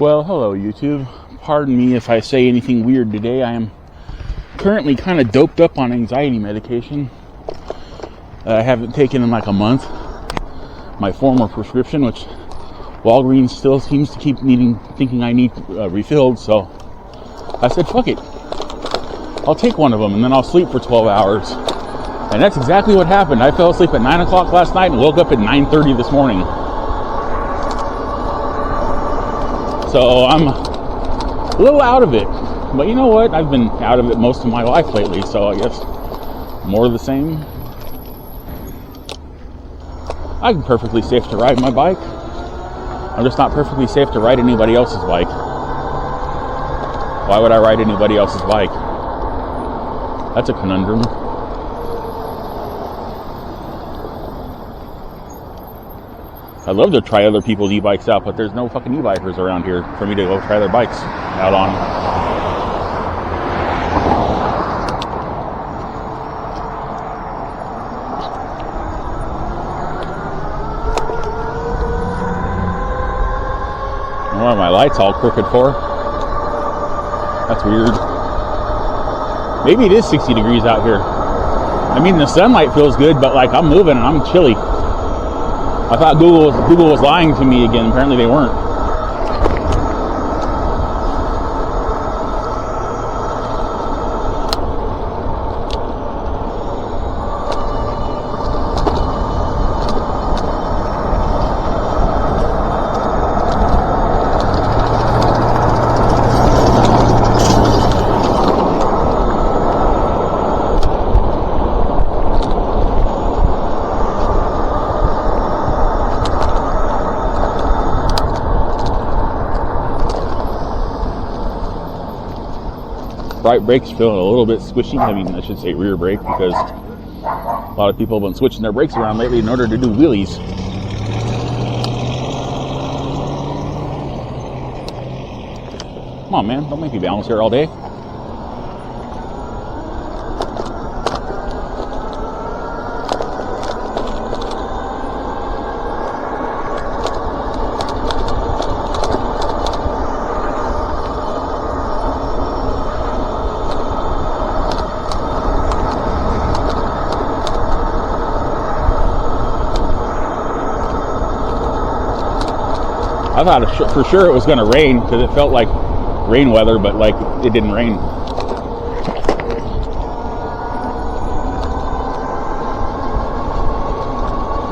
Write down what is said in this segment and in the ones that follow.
Well, hello YouTube. Pardon me if I say anything weird today. I am currently kind of doped up on anxiety medication. I haven't taken in like a month. My former prescription, which Walgreens still seems to keep thinking I need refilled. So I said, fuck it. I'll take one of them and then I'll sleep for 12 hours. And that's exactly what happened. I fell asleep at 9 o'clock last night and woke up at 9:30 this morning. So I'm a little out of it. But you know what? I've been out of it most of my life lately. So I guess more of the same. I'm perfectly safe to ride my bike. I'm just not perfectly safe to ride anybody else's bike. Why would I ride anybody else's bike? That's a conundrum. I'd love to try other people's e-bikes out, but there's no fucking e-bikers around here for me to go try their bikes out on. Why are my lights all crooked for? That's weird. Maybe it is 60 degrees out here. I mean, the sunlight feels good, but like I'm moving and I'm chilly. I thought Google was lying to me again. Apparently they weren't. Right brake's feeling a little bit squishy. I mean, I should say rear brake, because a lot of people have been switching their brakes around lately in order to do wheelies. Come on, man. Don't make me balance here all day. I thought for sure it was going to rain because it felt like rain weather, but like it didn't rain.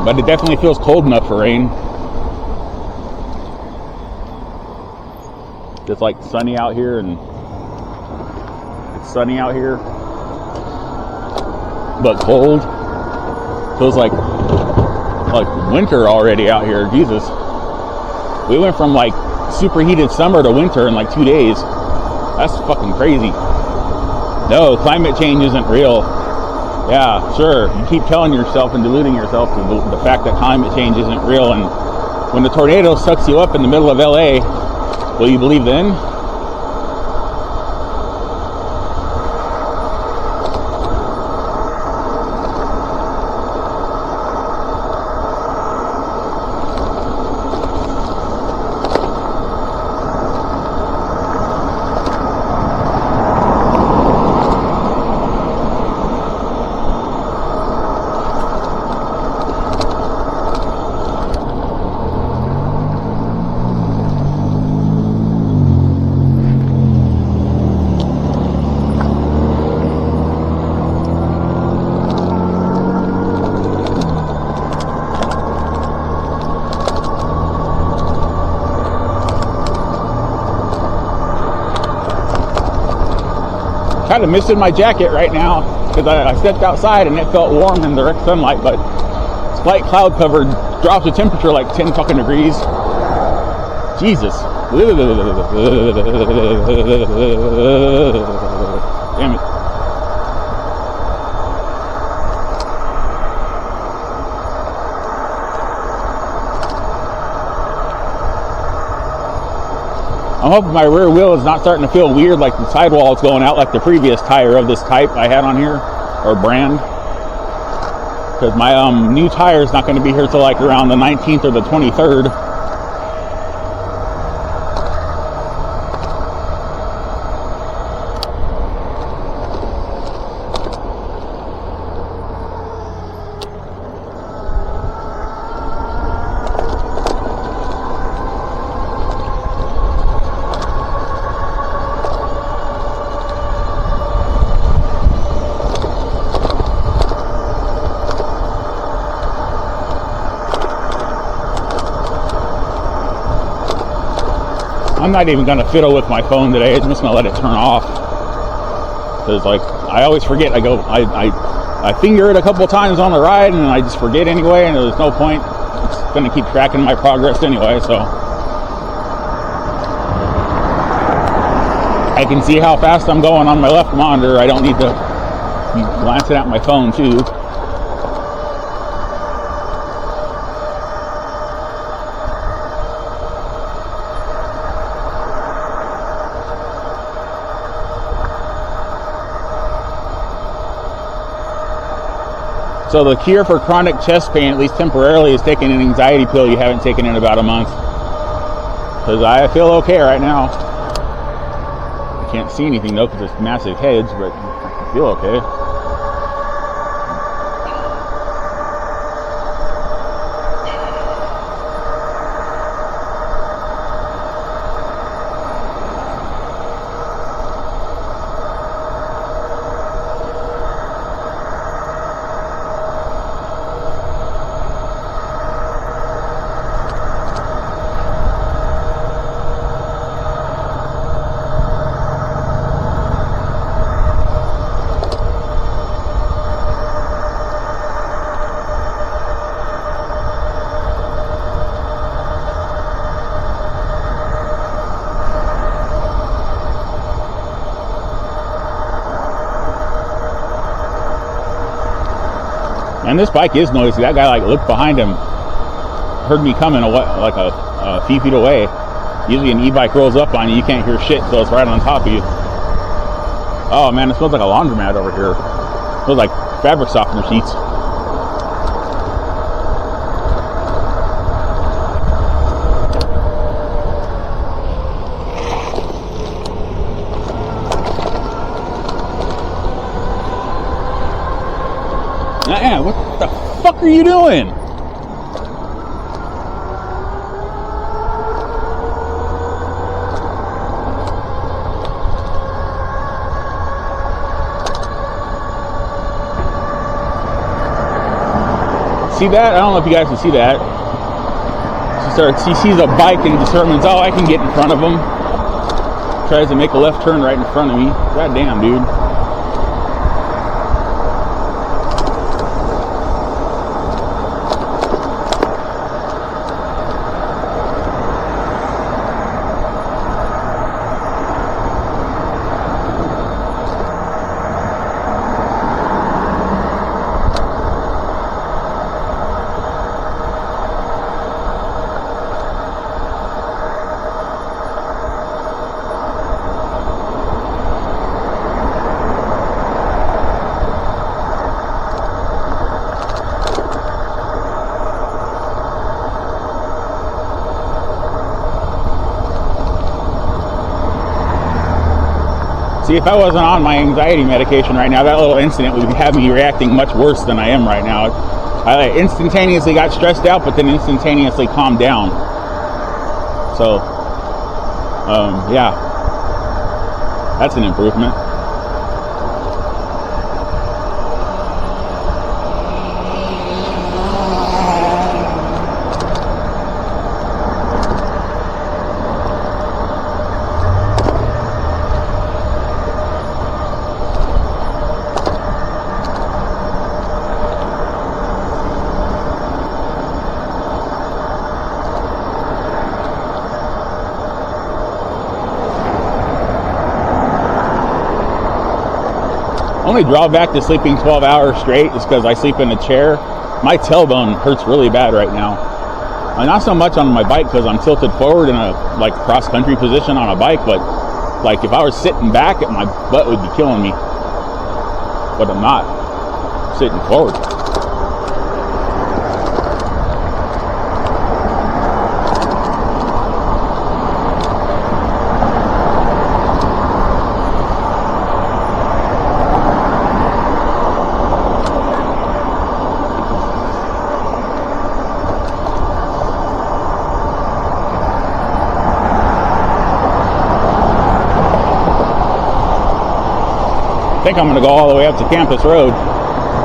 But it definitely feels cold enough for rain. It's like sunny out here, and it's sunny out here, but cold. Feels like winter already out here. Jesus. We went from like super heated summer to winter in like 2 days. That's fucking crazy. No, climate change isn't real. Yeah, sure. You keep telling yourself and deluding yourself to the fact that climate change isn't real. And when the tornado sucks you up in the middle of LA, will you believe then? Kind of missing my jacket right now because I stepped outside and it felt warm in direct sunlight, but slight cloud cover drops the temperature like 10 fucking degrees. Jesus. Damn it. I'm hoping my rear wheel is not starting to feel weird like the sidewall is going out like the previous tire of this type I had on here, or brand. Because my new tire is not going to be here till like around the 19th or the 23rd. I'm not even gonna fiddle with my phone today. I'm just gonna let it turn off. Cause like I always forget. I finger it a couple times on the ride, and I just forget anyway. And there's no point. It's gonna keep tracking my progress anyway. So I can see how fast I'm going on my left monitor. I don't need to be glancing at my phone too. So the cure for chronic chest pain, at least temporarily, is taking an anxiety pill you haven't taken in about a month. Because I feel okay right now. I can't see anything though because it's massive heads, but I feel okay. And this bike is noisy. That guy like looked behind him, heard me coming like a few feet away. Usually an e-bike rolls up on you, you can't hear shit until it's right on top of you. Oh man, it smells like a laundromat over here. It smells like fabric softener sheets. What the fuck are you doing? See that? I don't know if you guys can see that. She sees a bike and determines, oh, I can get in front of him. Tries to make a left turn right in front of me. God damn, dude. See, if I wasn't on my anxiety medication right now, that little incident would have me reacting much worse than I am right now. I instantaneously got stressed out, but then instantaneously calmed down. So, yeah, that's an improvement. Only drawback to sleeping 12 hours straight is because I sleep in a chair. My tailbone hurts really bad right now. Not so much on my bike because I'm tilted forward in a like cross-country position on a bike, but like if I was sitting back, my butt would be killing me. But I'm not sitting forward. I think I'm going to go all the way up to Campus Road,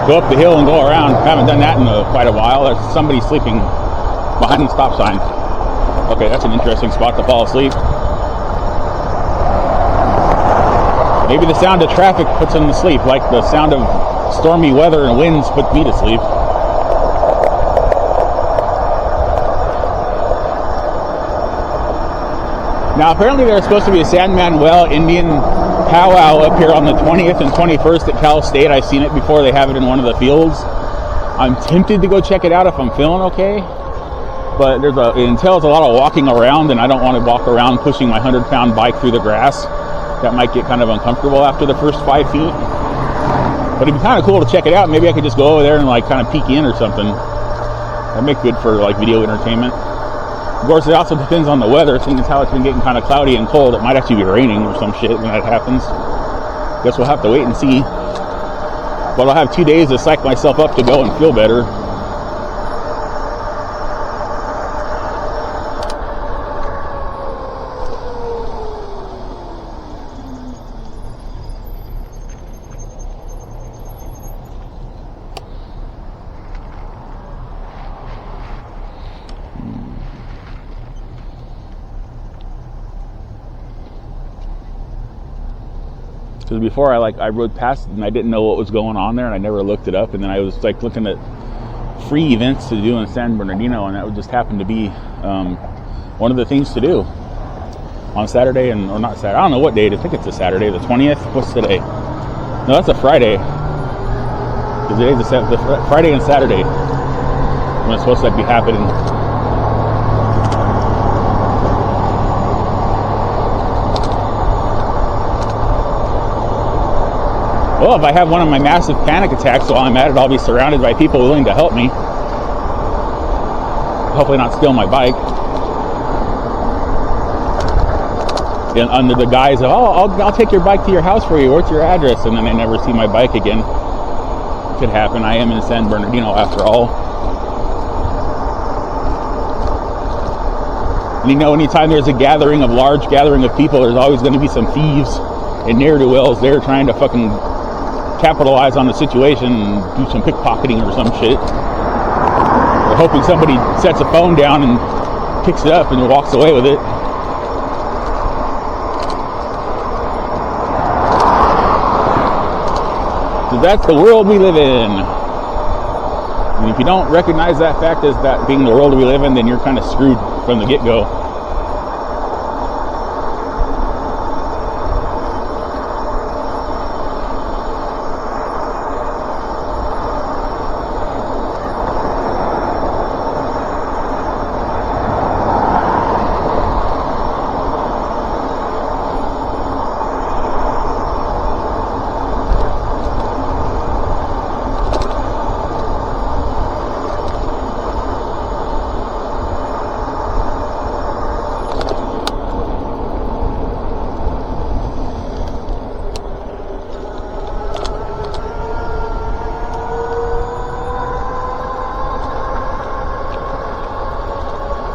go up the hill and go around. I haven't done that in quite a while. There's somebody sleeping behind the stop sign. Okay, that's an interesting spot to fall asleep. Maybe the sound of traffic puts them to sleep, like the sound of stormy weather and winds put me to sleep. Now, apparently there's supposed to be a San Manuel Indian powwow up here on the 20th and 21st at Cal State. I've seen it before. They have it in one of the fields. I'm tempted to go check it out if I'm feeling okay. But it entails a lot of walking around, and I don't want to walk around pushing my 100-pound bike through the grass. That might get kind of uncomfortable after the first 5 feet. But it'd be kind of cool to check it out. Maybe I could just go over there and like kind of peek in or something. That'd make good for like video entertainment. Of course, it also depends on the weather, seeing as how it's been getting kind of cloudy and cold. It might actually be raining or some shit when that happens. Guess we'll have to wait and see. But I'll have 2 days to psych myself up to go and feel better. Because before I rode past it and I didn't know what was going on there, and I never looked it up, and then I was like looking at free events to do in San Bernardino, and that would just happen to be one of the things to do on Saturday, or not Saturday, I don't know what date. I think it's a Saturday, the 20th. What's today? No, that's a Friday. Today's the Friday and Saturday when it's supposed to be happening. Well, if I have one of my massive panic attacks while I'm at it, I'll be surrounded by people willing to help me. Hopefully not steal my bike. And under the guise of, I'll take your bike to your house for you. What's your address? And then I never see my bike again. It could happen. I am in San Bernardino after all. And you know, anytime there's a large gathering of people, there's always going to be some thieves and ne'er-do-wells there trying to fucking capitalize on the situation and do some pickpocketing or some shit. We're hoping somebody sets a phone down and picks it up and walks away with it. So that's the world we live in. And if you don't recognize that fact as that being the world we live in, then you're kind of screwed from the get-go.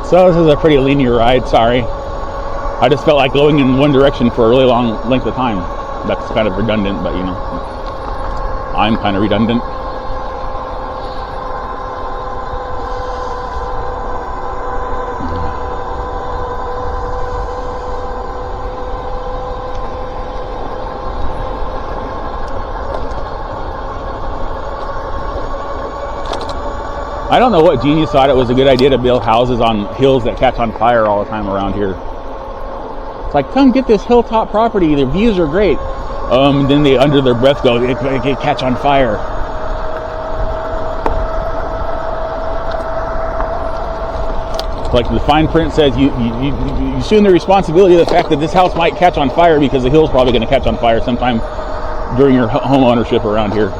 So this is a pretty linear ride, sorry. I just felt like going in one direction for a really long length of time. That's kind of redundant, but you know, I'm kind of redundant. I don't know what genius thought it was a good idea to build houses on hills that catch on fire all the time around here. It's like, come get this hilltop property. The views are great. Then they, under their breath, go, it catch on fire. Like the fine print says, you assume the responsibility of the fact that this house might catch on fire because the hill's probably going to catch on fire sometime during your home ownership around here.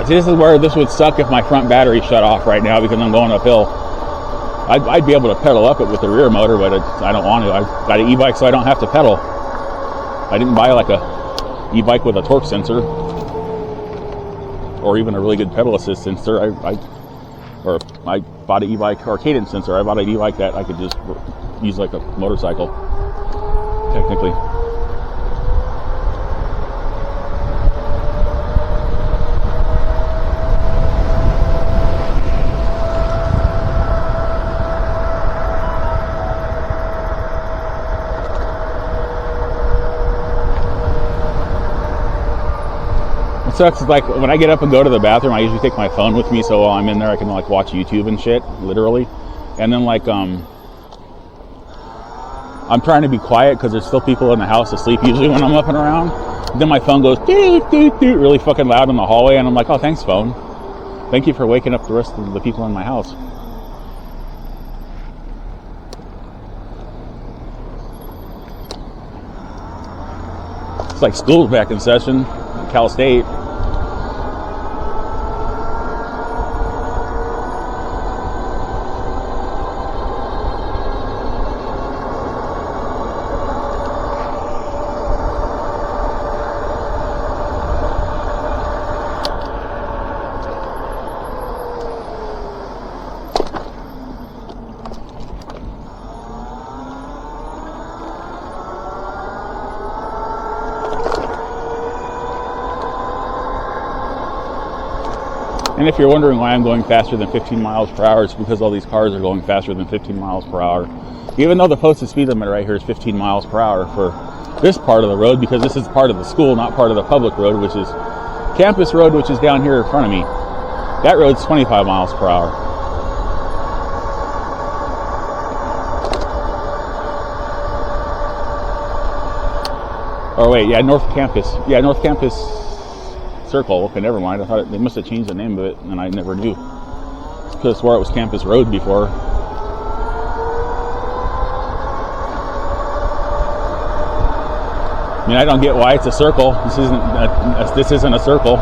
See, this is where this would suck if my front battery shut off right now because I'm going uphill. I'd be able to pedal up it with the rear motor, but I don't want to. I've got an e-bike, so I don't have to pedal. I didn't buy like a e-bike with a torque sensor, or even a really good pedal assist sensor. I bought an e-bike or cadence sensor. I bought an e-bike that I could just use like a motorcycle, technically. What sucks is like when I get up and go to the bathroom, I usually take my phone with me, so while I'm in there I can like watch YouTube and shit, literally. And then like I'm trying to be quiet because there's still people in the house asleep usually when I'm up and around. Then my phone goes doot, doot, doot, really fucking loud in the hallway, and I'm like, oh, thanks phone, thank you for waking up the rest of the people in my house. It's like school's back in session at Cal State. And if you're wondering why I'm going faster than 15 miles per hour, it's because all these cars are going faster than 15 miles per hour. Even though the posted speed limit right here is 15 miles per hour for this part of the road, because this is part of the school, not part of the public road, which is Campus Road, which is down here in front of me. That road's 25 miles per hour. Oh wait, yeah, North Campus. Yeah, North Campus Circle. Okay, never mind. I thought they must have changed the name of it, and I never knew. It's because I swore it was Campus Road before. I mean, I don't get why it's a circle. This isn't a circle.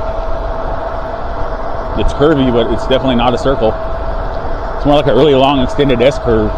It's curvy, but it's definitely not a circle. It's more like a really long extended S curve.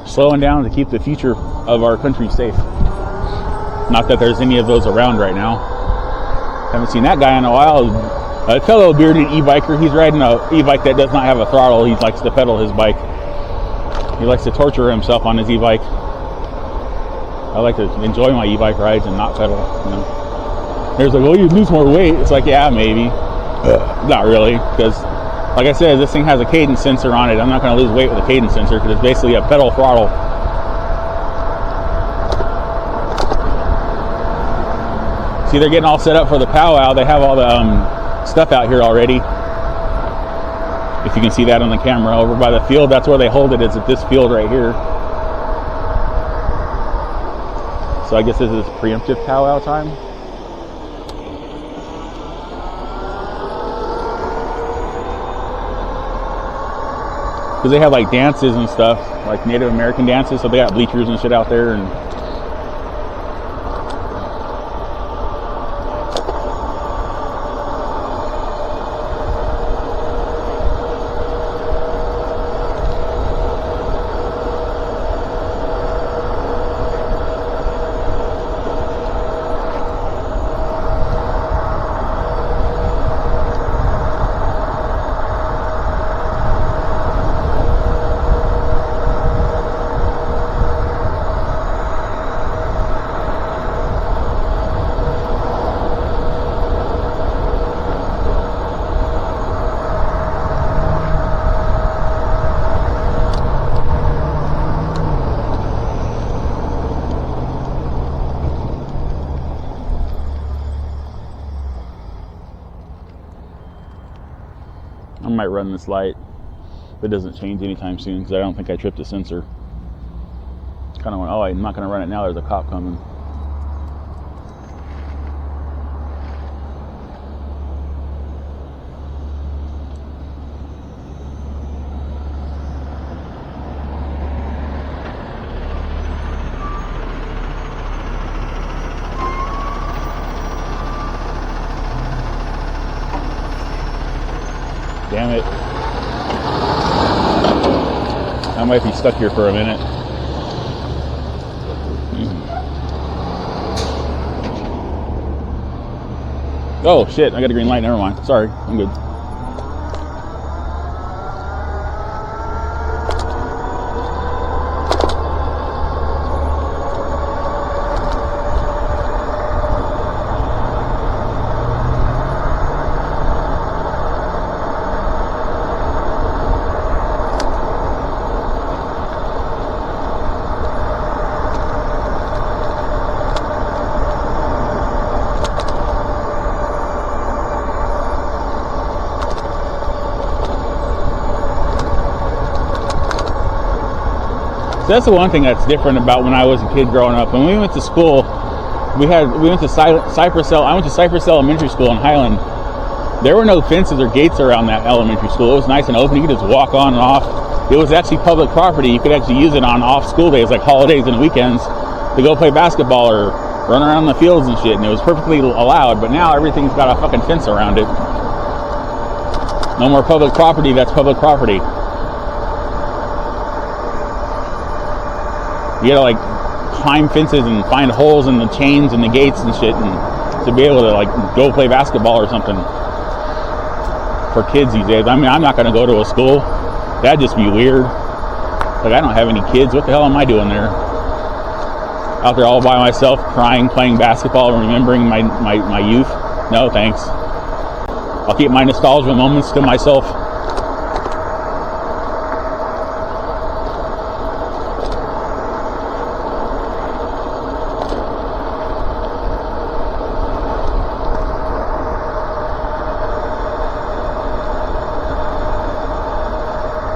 Slowing down to keep the future of our country safe. Not that there's any of those around right now. Haven't seen that guy in a while. A fellow bearded e-biker. He's riding a e-bike that does not have a throttle. He likes to pedal his bike. He likes to torture himself on his e-bike. I like to enjoy my e-bike rides and not pedal. You know? There's like, well, you lose more weight. It's like, yeah, maybe. Not really, because like I said, this thing has a cadence sensor on it. I'm not going to lose weight with a cadence sensor because it's basically a pedal throttle. See, they're getting all set up for the powwow. They have all the stuff out here already. If you can see that on the camera over by the field, that's where they hold it. It's at this field right here. So I guess this is preemptive powwow time. Because they have like dances and stuff, like Native American dances, so they got bleachers and shit out there. And I might run this light if it doesn't change anytime soon, because I don't think I tripped a sensor. Kind of went, oh, I'm not going to run it now, there's a cop coming. it. I might be stuck here for a minute. Oh shit, I got a green light, never mind. Sorry, I'm good. So that's the one thing that's different about when I was a kid growing up. When we went to school, we went to Cypress. I went to Cypress Elementary School in Highland. There were no fences or gates around that elementary school. It was nice and open. You could just walk on and off. It was actually public property. You could actually use it on off school days, like holidays and weekends, to go play basketball or run around the fields and shit. And it was perfectly allowed. But now everything's got a fucking fence around it. No more public property. That's public property. You gotta like climb fences and find holes in the chains and the gates and shit, and to be able to like go play basketball or something for kids these days. I mean, I'm not gonna go to a school. That'd just be weird. Like, I don't have any kids. What the hell am I doing there? Out there all by myself, crying, playing basketball, remembering my youth? No, thanks. I'll keep my nostalgia moments to myself.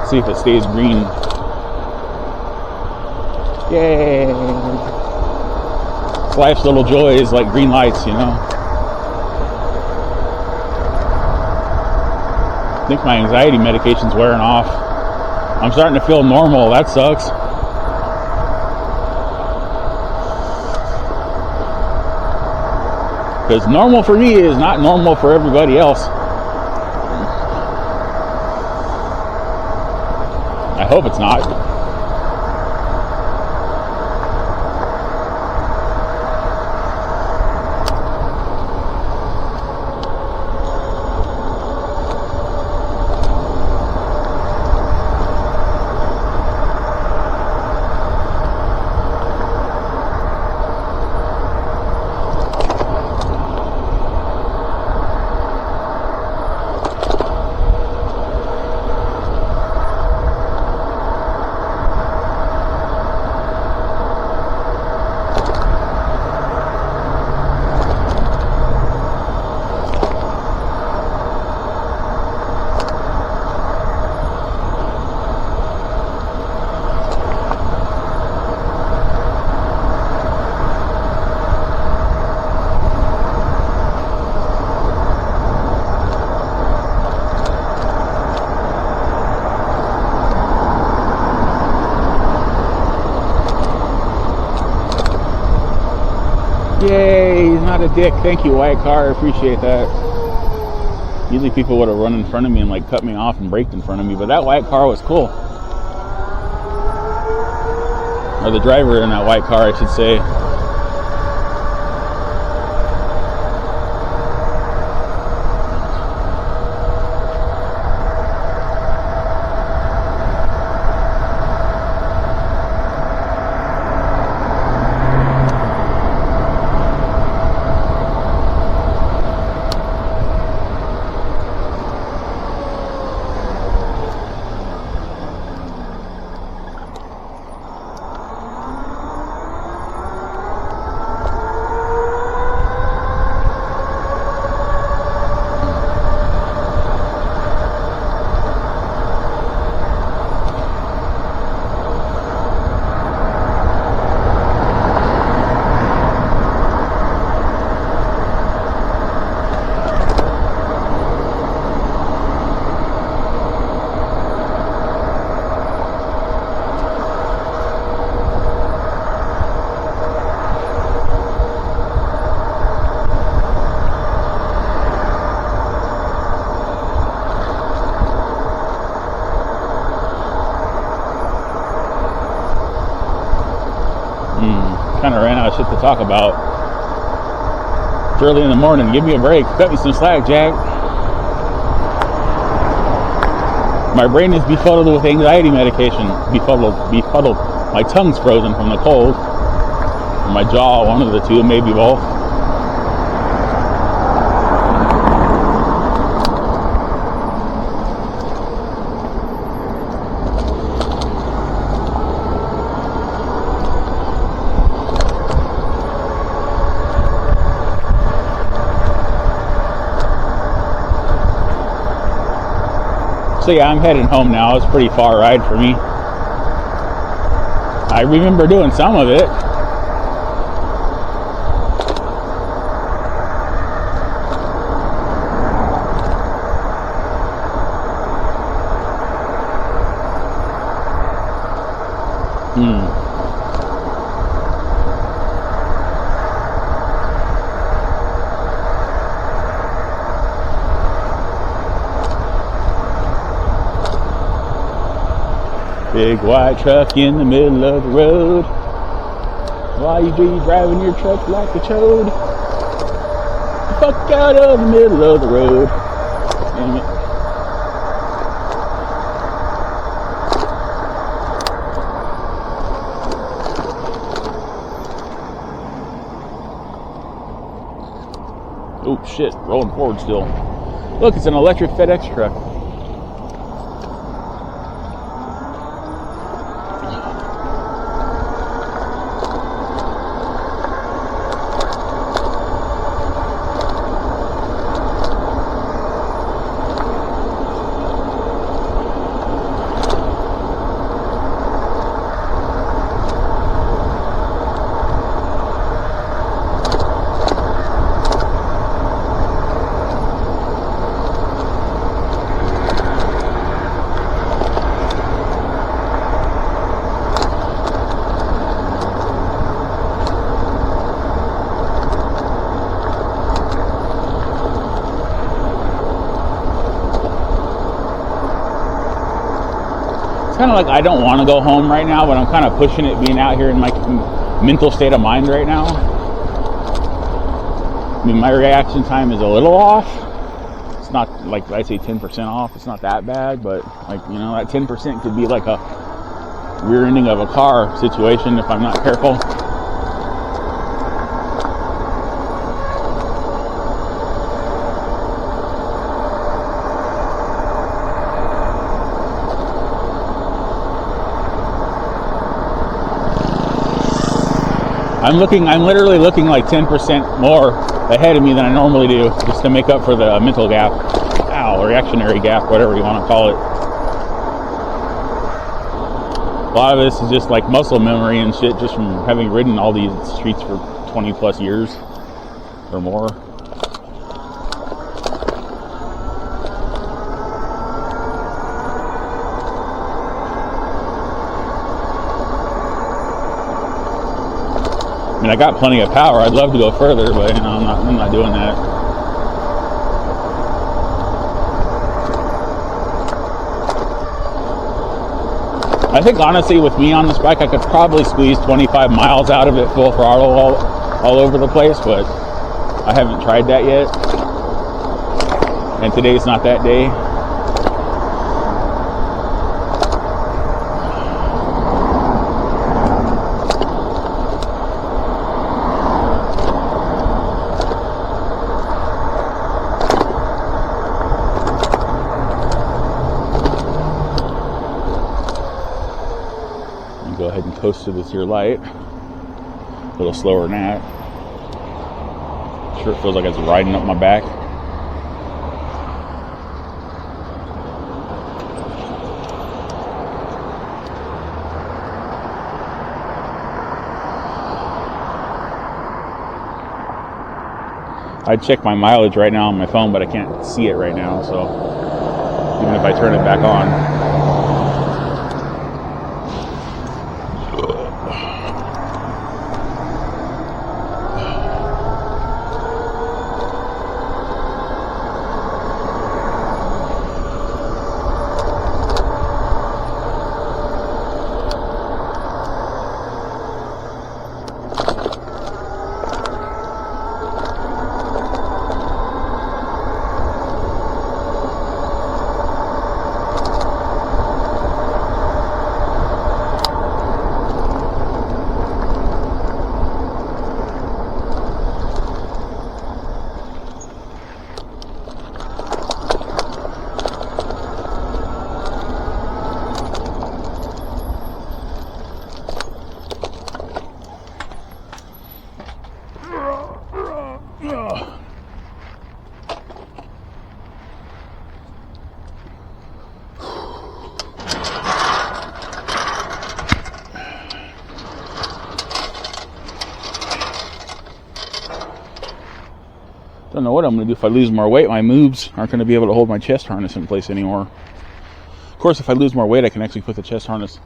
See if it stays green. Yay! It's life's little joys, like green lights, you know. I think my anxiety medication's wearing off. I'm starting to feel normal. That sucks. Because normal for me is not normal for everybody else. I hope it's not. Yay, he's not a dick. Thank you, white car. I appreciate that. Usually people would have run in front of me and like cut me off and braked in front of me, but that white car was cool. Or the driver in that white car, I should say. Kind of ran out of shit to talk about. It's early in the morning. Give me a break. Cut me some slack, Jack. My brain is befuddled with anxiety medication. Befuddled. My tongue's frozen from the cold. Or my jaw, one of the two, maybe both. So yeah, I'm heading home now. It's a pretty far ride for me. I remember doing some of it. Big white truck in the middle of the road. Why you driving your truck like a chode? Fuck out of the middle of the road. Damn it. Oh shit, rolling forward still. Look, it's an electric FedEx truck. Kind of like I don't want to go home right now, but I'm kind of pushing it being out here in my mental state of mind right now. I mean, my reaction time is a little off. It's not like I say 10% off. It's not that bad, but like, you know, that 10% could be like a rear ending of a car situation if I'm not careful. I'm literally looking like 10% more ahead of me than I normally do, just to make up for the mental gap. Ow, reactionary gap, whatever you want to call it. A lot of this is just like muscle memory and shit, just from having ridden all these streets for 20 plus years or more. I mean, I got plenty of power. I'd love to go further, but you know, I'm not doing that. I think honestly, with me on this bike, I could probably squeeze 25 miles out of it full throttle all over the place, but I haven't tried that yet. And today's not that day. Go ahead and coast to this here light. A little slower than that. Sure, it feels like it's riding up my back. I'd check my mileage right now on my phone, but I can't see it right now, so even if I turn it back on. don't know what I'm going to do if I lose more weight. My moves aren't going to be able to hold my chest harness in place anymore. Of course, if I lose more weight, I can actually put the chest harness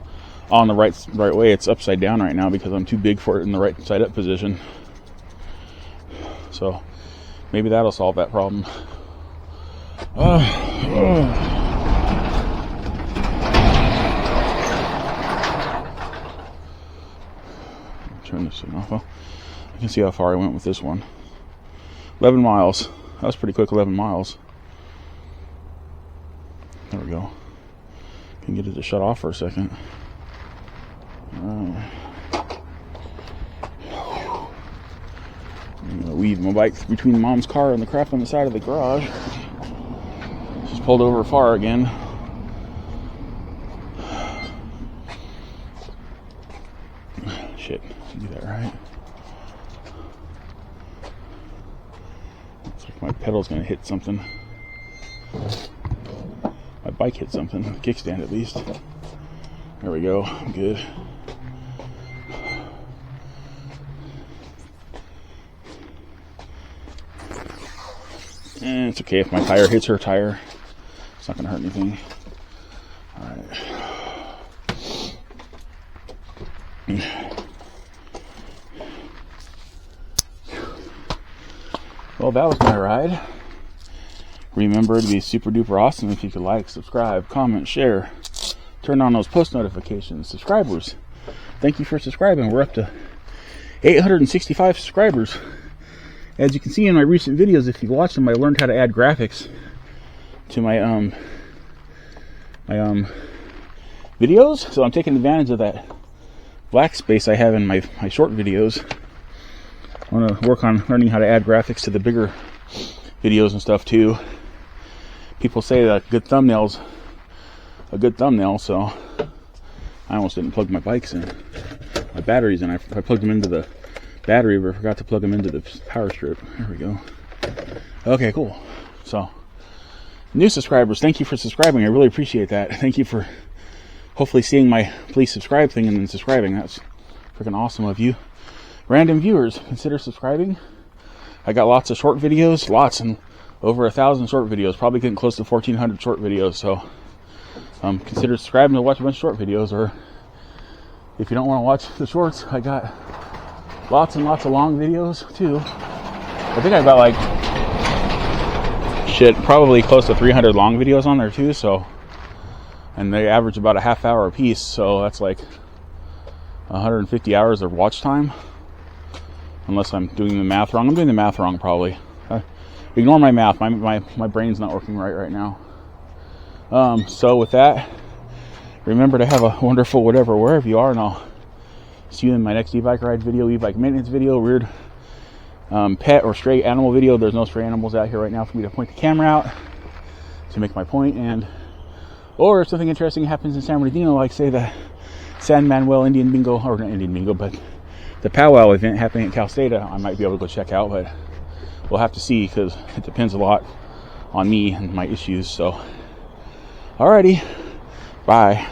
on the right way. It's upside down right now because I'm too big for it in the right side up position. So maybe that'll solve that problem. Turn this thing off. Well, you can see how far I went with this one. 11 miles. That was pretty quick, 11 miles. There we go. Can get it to shut off for a second. I'm gonna weave my bike between Mom's car and the crap on the side of the garage. She's pulled over far again. Shit, do that right. Looks like my pedal's gonna hit something. My bike hit something, the kickstand at least. There we go, I'm good. And it's okay if my tire hits her tire. It's not gonna hurt anything. Alright. Well, that was my ride. Remember to be super duper awesome if you could like, subscribe, comment, share, turn on those post notifications. Subscribers, thank you for subscribing. We're up to 865 subscribers. As you can see in my recent videos, if you watch them, I learned how to add graphics to my videos. So I'm taking advantage of that black space I have in my short videos. I want to work on learning how to add graphics to the bigger videos and stuff too. People say that a good thumbnail's a good thumbnail, so I almost didn't plug my bikes in. My batteries in. I plugged them into the battery, but I forgot to plug them into the power strip. There we go. Okay, cool. So, new subscribers, thank you for subscribing. I really appreciate that. Thank you for hopefully seeing my please subscribe thing and then subscribing. That's freaking awesome of you. Random viewers, consider subscribing. I got lots of short videos, lots, and over 1,000 short videos, probably getting close to 1,400 short videos. So consider subscribing to watch a bunch of short videos, or if you don't want to watch the shorts, I got lots and lots of long videos too. I think I got like probably close to 300 long videos on there too. So, and they average about a half hour a piece, so that's like 150 hours of watch time. Unless I'm doing the math wrong. I'm doing the math wrong probably. Ignore my math. My brain's not working right now. So with that, remember to have a wonderful whatever wherever you are, and I'll see you in my next e-bike ride video, e-bike maintenance video, weird pet or stray animal video. There's no stray animals out here right now for me to point the camera out to make my point. And or if something interesting happens in San Bernardino, like say the San Manuel Indian Bingo, or not Indian Bingo, but the powwow event happening at Cal State, I might be able to go check out, but we'll have to see because it depends a lot on me and my issues. So, alrighty, bye.